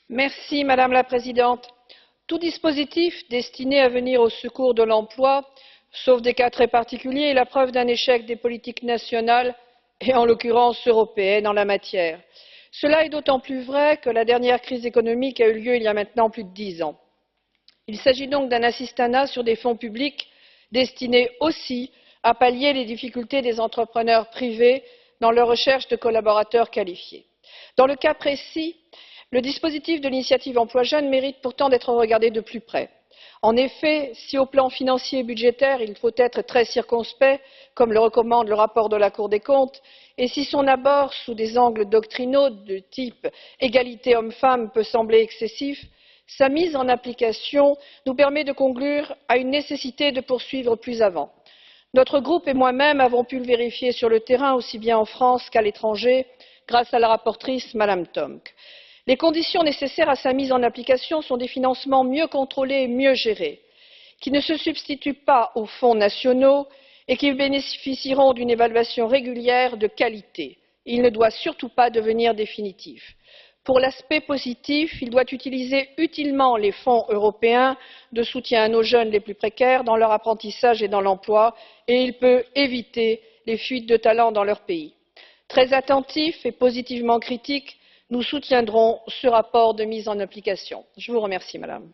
Madame la Présidente, tout dispositif destiné à venir au secours de l'emploi, sauf des cas très particuliers, est la preuve d'un échec des politiques nationales et en l'occurrence européennes en la matière. Cela est d'autant plus vrai que la dernière crise économique a eu lieu il y a maintenant plus de 10 ans. Il s'agit donc d'un assistanat sur des fonds publics destiné aussi à pallier les difficultés des entrepreneurs privés dans leur recherche de collaborateurs qualifiés. Dans le cas précis, le dispositif de l'initiative emploi jeunes mérite pourtant d'être regardé de plus près. En effet, si au plan financier et budgétaire il faut être très circonspect, comme le recommande le rapport de la Cour des comptes, et si son abord sous des angles doctrinaux de type égalité hommes femmes peut sembler excessif, sa mise en application nous permet de conclure à une nécessité de poursuivre plus avant. Notre groupe et moi-même avons pu le vérifier sur le terrain, aussi bien en France qu'à l'étranger, grâce à la rapporteure Mme Tomc. Les conditions nécessaires à sa mise en application sont des financements mieux contrôlés et mieux gérés, qui ne se substituent pas aux fonds nationaux et qui bénéficieront d'une évaluation régulière de qualité. Il ne doit surtout pas devenir définitif. Pour l'aspect positif, il doit utiliser utilement les fonds européens de soutien à nos jeunes les plus précaires dans leur apprentissage et dans l'emploi, et il peut éviter les fuites de talents dans leur pays. Très attentifs et positivement critiques, nous soutiendrons ce rapport de mise en application. Je vous remercie, Madame.